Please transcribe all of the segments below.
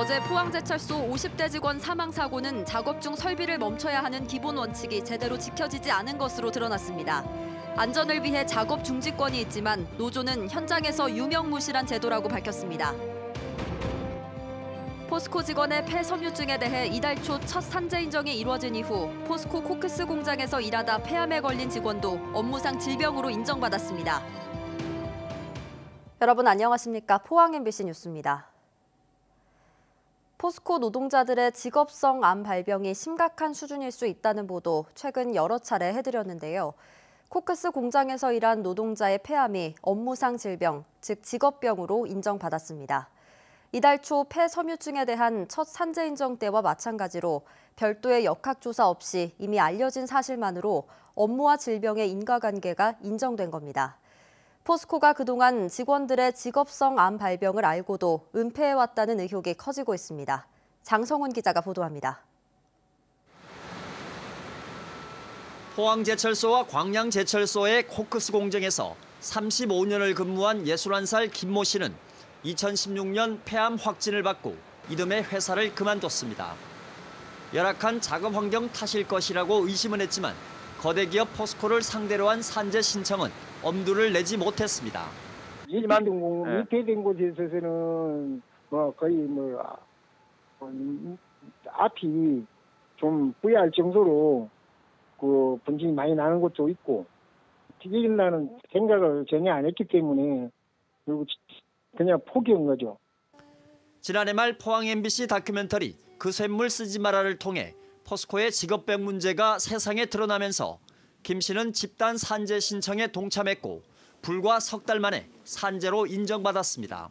어제 포항제철소 50대 직원 사망 사고는 작업 중 설비를 멈춰야 하는 기본 원칙이 제대로 지켜지지 않은 것으로 드러났습니다. 안전을 위해 작업 중지권이 있지만 노조는 현장에서 유명무실한 제도라고 밝혔습니다. 포스코 직원의 폐섬유증에 대해 이달 초 첫 산재 인정이 이루어진 이후 포스코 코크스 공장에서 일하다 폐암에 걸린 직원도 업무상 질병으로 인정받았습니다. 여러분 안녕하십니까? 포항 MBC 뉴스입니다. 포스코 노동자들의 직업성 암 발병이 심각한 수준일 수 있다는 보도 최근 여러 차례 해드렸는데요. 코크스 공장에서 일한 노동자의 폐암이 업무상 질병, 즉 직업병으로 인정받았습니다. 이달 초 폐섬유증에 대한 첫 산재 인정 때와 마찬가지로 별도의 역학조사 없이 이미 알려진 사실만으로 업무와 질병의 인과관계가 인정된 겁니다. 포스코가 그동안 직원들의 직업성 암 발병을 알고도 은폐해왔다는 의혹이 커지고 있습니다. 장성훈 기자가 보도합니다. 포항제철소와 광양제철소의 코크스 공장에서 35년을 근무한 61살 김모 씨는 2016년 폐암 확진을 받고 이듬해 회사를 그만뒀습니다. 열악한 작업 환경 탓일 것이라고 의심은 했지만 거대 기업 포스코를 상대로 한 산재 신청은 엄두를 내지 못했습니다. 일만동 은폐된 곳에 있어서는 거의 앞이 좀 부여할 정도로 그 분진이 많이 나는 것도 있고 튀긴다는 생각을 전혀 안 했기 때문에 그냥 포기한 거죠. 지난해 말 포항 MBC 다큐멘터리 그 쇳물 쓰지 마라를 통해 포스코의 직업병 문제가 세상에 드러나면서 김 씨는 집단 산재 신청에 동참했고 불과 석 달 만에 산재로 인정받았습니다.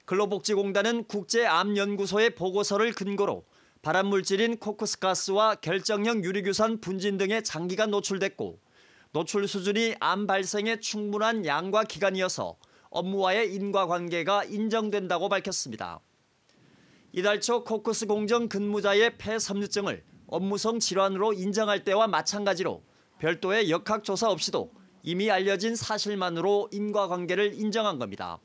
근로복지공단은 국제암연구소의 보고서를 근거로 발암물질인 코크스가스와 결정형 유리규산 분진 등에 장기간 노출됐고 노출 수준이 암 발생에 충분한 양과 기간이어서 업무와의 인과관계가 인정된다고 밝혔습니다. 이달 초 코크스 공정 근무자의 폐섬유증을 업무성 질환으로 인정할 때와 마찬가지로 별도의 역학조사 없이도 이미 알려진 사실만으로 인과관계를 인정한 겁니다.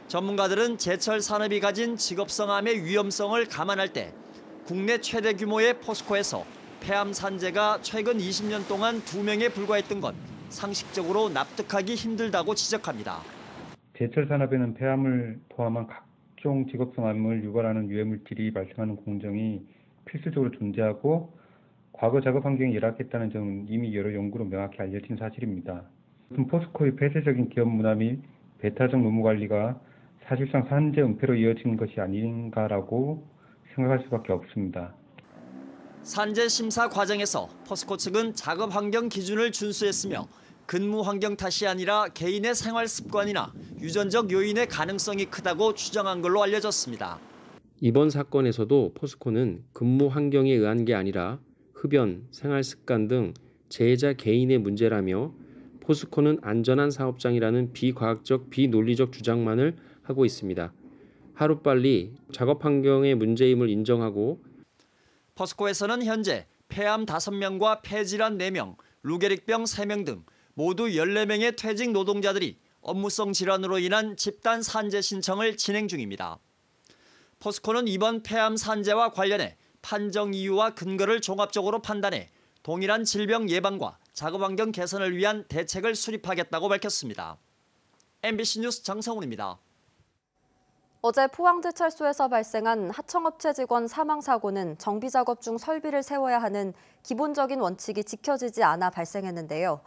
전문가들은 제철 산업이 가진 직업성 암의 위험성을 감안할 때 국내 최대 규모의 포스코에서 폐암 산재가 최근 20년 동안 2명에 불과했던 건 상식적으로 납득하기 힘들다고 지적합니다. 제철 산업에는 폐암을 포함한 각종 직업성 암을 유발하는 유해물질이 발생하는 공정이 필수적으로 존재하고 과거 작업 환경이 열악했다는 점은 이미 여러 연구로 명확히 알려진 사실입니다. 포스코의 폐쇄적인 기업 문화 및 배타적 노무 관리가 사실상 산재 은폐로 이어진 것이 아닌가라고 생각할 수밖에 없습니다. 산재 심사 과정에서 포스코 측은 작업 환경 기준을 준수했으며 근무 환경 탓이 아니라 개인의 생활 습관이나 유전적 요인의 가능성이 크다고 추정한 걸로 알려졌습니다. 이번 사건에서도 포스코는 근무 환경에 의한 게 아니라 흡연, 생활 습관 등 재해자 개인의 문제라며 포스코는 안전한 사업장이라는 비과학적, 비논리적 주장만을 하고 있습니다. 하루빨리 작업 환경의 문제임을 인정하고 포스코에서는 현재 폐암 5명과 폐질환 4명, 루게릭병 3명 등 모두 14명의 퇴직 노동자들이 업무성 질환으로 인한 집단 산재 신청을 진행 중입니다. 포스코는 이번 폐암 산재와 관련해 판정 이유와 근거를 종합적으로 판단해 동일한 질병 예방과 작업 환경 개선을 위한 대책을 수립하겠다고 밝혔습니다. MBC 뉴스 장성훈입니다. 어제 포항제철소에서 발생한 하청업체 직원 사망 사고는 정비 작업 중 설비를 세워야 하는 기본적인 원칙이 지켜지지 않아 발생했는데요.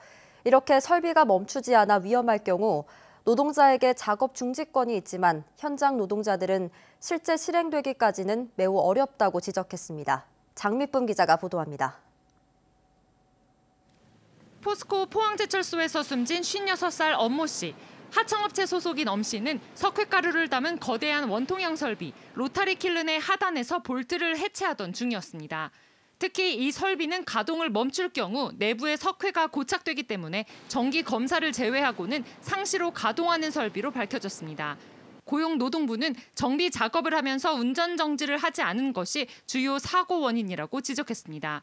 이렇게 설비가 멈추지 않아 위험할 경우 노동자에게 작업 중지권이 있지만 현장 노동자들은 실제 실행되기까지는 매우 어렵다고 지적했습니다. 장미쁨 기자가 보도합니다. 포스코 포항제철소에서 숨진 56살 엄모 씨. 하청업체 소속인 엄 씨는 석회가루를 담은 거대한 원통형 설비 로타리 킬른의 하단에서 볼트를 해체하던 중이었습니다. 특히 이 설비는 가동을 멈출 경우 내부에 석회가 고착되기 때문에 정기 검사를 제외하고는 상시로 가동하는 설비로 밝혀졌습니다. 고용노동부는 정비 작업을 하면서 운전 정지를 하지 않은 것이 주요 사고 원인이라고 지적했습니다.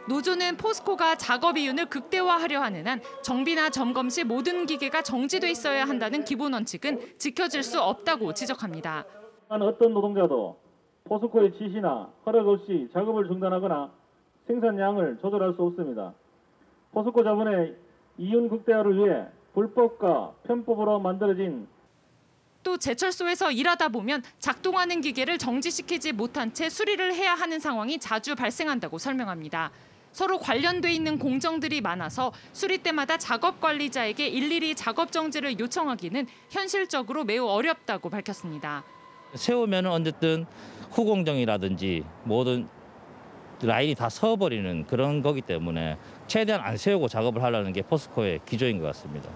노조는 포스코가 작업 이윤을 극대화하려 하는 한 정비나 점검 시 모든 기계가 정지돼 있어야 한다는 기본 원칙은 지켜질 수 없다고 지적합니다. 어떤 노동자도 포스코의 지시나 허락 없이 작업을 중단하거나 생산량을 조절할 수 없습니다. 포스코 자본의 이윤 극대화를 위해 불법과 편법으로 만들어진 또 제철소에서 일하다 보면 작동하는 기계를 정지시키지 못한 채 수리를 해야 하는 상황이 자주 발생한다고 설명합니다. 서로 관련돼 있는 공정들이 많아서 수리 때마다 작업 관리자에게 일일이 작업 정지를 요청하기는 현실적으로 매우 어렵다고 밝혔습니다. 세우면 어쨌든 후공정이라든지 모든 라인이 다 서버리는 그런 거기 때문에 최대한 안 세우고 작업을 하려는 게 포스코의 기조인 것 같습니다.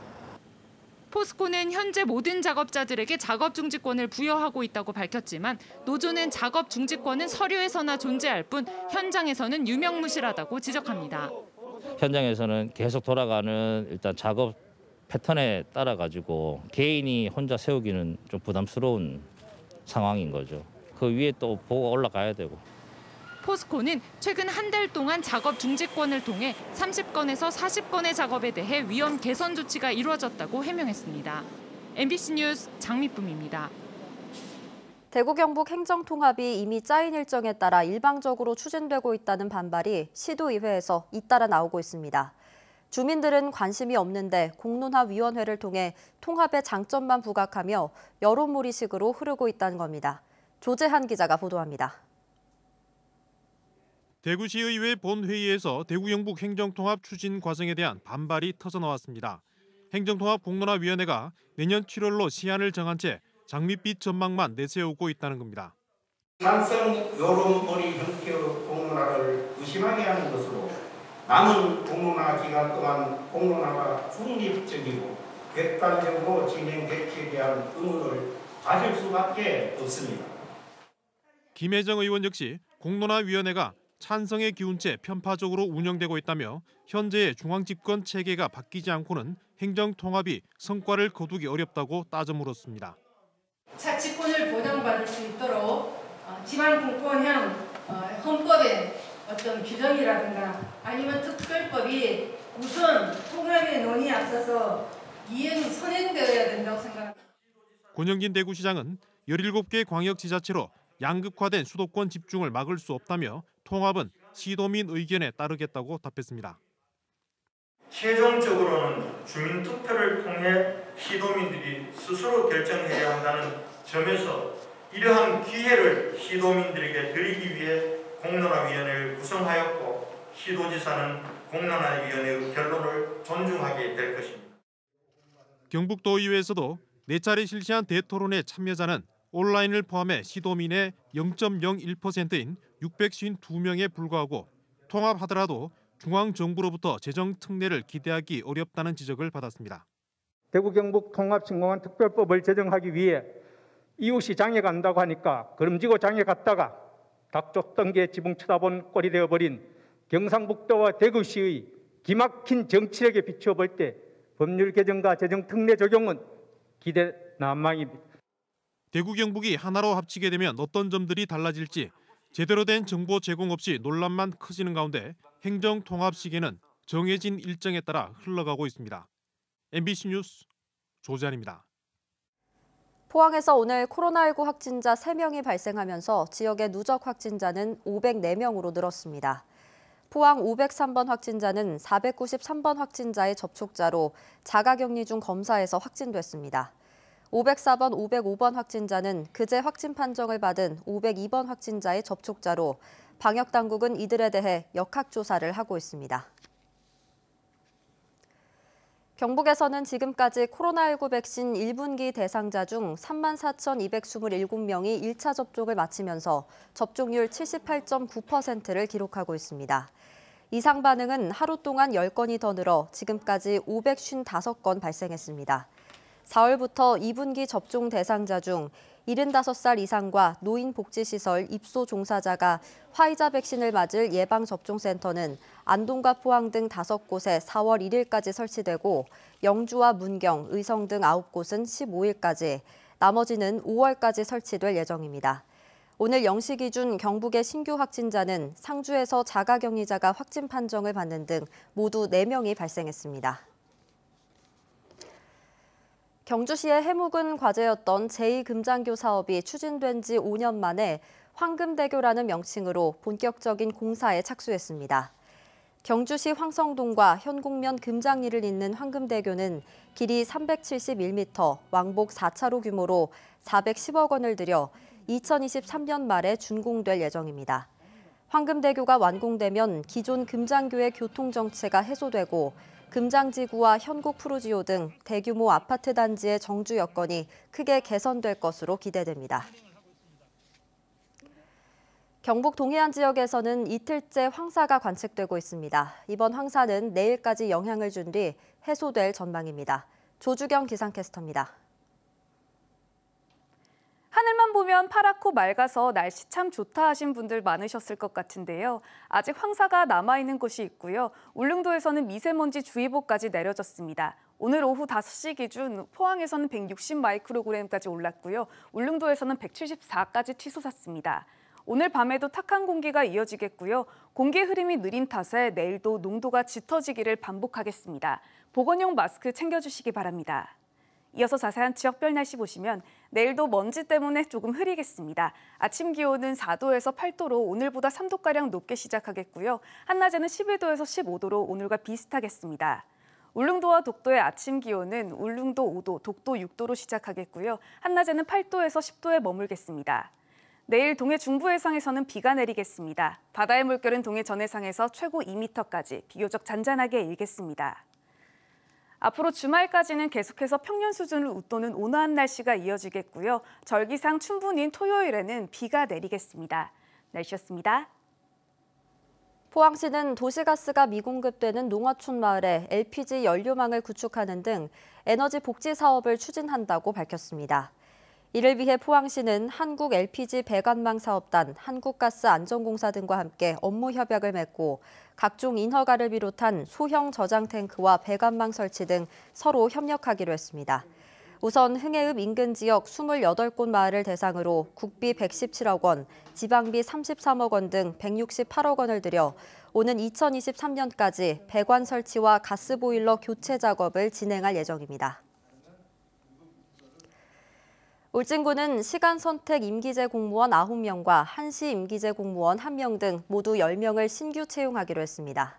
포스코는 현재 모든 작업자들에게 작업 중지권을 부여하고 있다고 밝혔지만 노조는 작업 중지권은 서류에서나 존재할 뿐 현장에서는 유명무실하다고 지적합니다. 현장에서는 계속 돌아가는 일단 작업 패턴에 따라 가지고 개인이 혼자 세우기는 좀 부담스러운 상황인 거죠. 그 위에 또 보고가 올라가야 되고. 포스코는 최근 한 달 동안 작업 중지권을 통해 30건에서 40건의 작업에 대해 위험 개선 조치가 이루어졌다고 해명했습니다. MBC 뉴스 장미쁨입니다. 대구 경북 행정통합이 이미 짜인 일정에 따라 일방적으로 추진되고 있다는 반발이 시도의회에서 잇따라 나오고 있습니다. 주민들은 관심이 없는데 공론화위원회를 통해 통합의 장점만 부각하며 여론몰이식으로 흐르고 있다는 겁니다. 조재한 기자가 보도합니다. 대구시의회 본회의에서 대구 경북 행정통합 추진 과정에 대한 반발이 터져나왔습니다. 행정통합 공론화위원회가 내년 7월로 시한을 정한 채 장밋빛 전망만 내세우고 있다는 겁니다. 찬성 여론몰이 형태의 공론화를 의심하게 하는 것으로 남은 공론화 기간 동안 공론화가 중립적이고 객관적으로 진행될지에 대한 의문을 가질 수밖에 없습니다. 김혜정 의원 역시 공론화위원회가 찬성에 기운 채 편파적으로 운영되고 있다며 현재의 중앙집권 체계가 바뀌지 않고는 행정통합이 성과를 거두기 어렵다고 따져 물었습니다. 사치권을 보장받을 수 있도록 지방분권형 헌법의 어떤 규정이라든가 아니면 특별법이 우선 통합의 논의에 앞서서 선행되어야 된다고 생각합니다. 권영진 대구시장은 17개 광역지자체로 양극화된 수도권 집중을 막을 수 없다며 통합은 시도민 의견에 따르겠다고 답했습니다. 최종적으로는 주민투표를 통해 시도민들이 스스로 결정해야 한다는 점에서 이러한 기회를 시도민들에게 드리기 위해 공론화위원회를 구성하였고 시도지사는 공론화위원회의 결론을 존중하게 될 것입니다. 경북도의회에서도 4차례 실시한 대토론의 참여자는 온라인을 포함해 시도민의 0.01%인 652명에 불과하고 통합하더라도 중앙정부로부터 재정 특례를 기대하기 어렵다는 지적을 받았습니다. 대구 경북 통합 신공한 특별법을 제정하기 위해 이웃이 장에 간다고 하니까 걸음지고 장에 갔다가 닭줬던 게 지붕 쳐다본 꼴이 되어버린 경상북도와 대구시의 기막힌 정치력에 비추어볼 때 법률 개정과 재정 특례 적용은 기대 난망입니다. 대구 경북이 하나로 합치게 되면 어떤 점들이 달라질지 제대로 된 정보 제공 없이 논란만 커지는 가운데 행정통합 시기는 정해진 일정에 따라 흘러가고 있습니다. MBC 뉴스 조재한입니다. 포항에서 오늘 코로나19 확진자 3명이 발생하면서 지역의 누적 확진자는 504명으로 늘었습니다. 포항 503번 확진자는 493번 확진자의 접촉자로 자가격리 중 검사에서 확진됐습니다. 504번, 505번 확진자는 그제 확진 판정을 받은 502번 확진자의 접촉자로 방역당국은 이들에 대해 역학조사를 하고 있습니다. 경북에서는 지금까지 코로나19 백신 1분기 대상자 중 34,227명이 1차 접종을 마치면서 접종률 78.9%를 기록하고 있습니다. 이상 반응은 하루 동안 10건이 더 늘어 지금까지 555건 발생했습니다. 4월부터 2분기 접종 대상자 중 75살 이상과 노인복지시설 입소 종사자가 화이자 백신을 맞을 예방접종센터는 안동과 포항 등 5곳에 4월 1일까지 설치되고 영주와 문경, 의성 등 9곳은 15일까지, 나머지는 5월까지 설치될 예정입니다. 오늘 0시 기준 경북의 신규 확진자는 상주에서 자가격리자가 확진 판정을 받는 등 모두 4명이 발생했습니다. 경주시의 해묵은 과제였던 제2금장교 사업이 추진된 지 5년 만에 황금대교라는 명칭으로 본격적인 공사에 착수했습니다. 경주시 황성동과 현곡면 금장리를 잇는 황금대교는 길이 371m, 왕복 4차로 규모로 410억 원을 들여 2023년 말에 준공될 예정입니다. 황금대교가 완공되면 기존 금장교의 교통정체가 해소되고 금장지구와 현곡 푸르지오 등 대규모 아파트 단지의 정주 여건이 크게 개선될 것으로 기대됩니다. 경북 동해안 지역에서는 이틀째 황사가 관측되고 있습니다. 이번 황사는 내일까지 영향을 준 뒤 해소될 전망입니다. 조주경 기상캐스터입니다. 하늘만 보면 파랗고 맑아서 날씨 참 좋다 하신 분들 많으셨을 것 같은데요. 아직 황사가 남아있는 곳이 있고요. 울릉도에서는 미세먼지 주의보까지 내려졌습니다. 오늘 오후 5시 기준 포항에서는 160 마이크로그램까지 올랐고요. 울릉도에서는 174까지 치솟았습니다. 오늘 밤에도 탁한 공기가 이어지겠고요. 공기 흐름이 느린 탓에 내일도 농도가 짙어지기를 반복하겠습니다. 보건용 마스크 챙겨주시기 바랍니다. 이어서 자세한 지역별 날씨 보시면 내일도 먼지 때문에 조금 흐리겠습니다. 아침 기온은 4도에서 8도로 오늘보다 3도가량 높게 시작하겠고요. 한낮에는 11도에서 15도로 오늘과 비슷하겠습니다. 울릉도와 독도의 아침 기온은 울릉도 5도, 독도 6도로 시작하겠고요. 한낮에는 8도에서 10도에 머물겠습니다. 내일 동해 중부 해상에서는 비가 내리겠습니다. 바다의 물결은 동해 전해상에서 최고 2m까지 비교적 잔잔하게 일겠습니다. 앞으로 주말까지는 계속해서 평년 수준을 웃도는 온화한 날씨가 이어지겠고요. 절기상 춘분인 토요일에는 비가 내리겠습니다. 날씨였습니다. 포항시는 도시가스가 미공급되는 농어촌 마을에 LPG 연료망을 구축하는 등 에너지 복지 사업을 추진한다고 밝혔습니다. 이를 위해 포항시는 한국 LPG 배관망 사업단, 한국가스안전공사 등과 함께 업무 협약을 맺고 각종 인허가를 비롯한 소형 저장 탱크와 배관망 설치 등 서로 협력하기로 했습니다. 우선 흥해읍 인근 지역 28곳 마을을 대상으로 국비 117억 원, 지방비 33억 원 등 168억 원을 들여 오는 2023년까지 배관 설치와 가스보일러 교체 작업을 진행할 예정입니다. 울진군은 시간 선택 임기제 공무원 9명과 한시 임기제 공무원 1명 등 모두 10명을 신규 채용하기로 했습니다.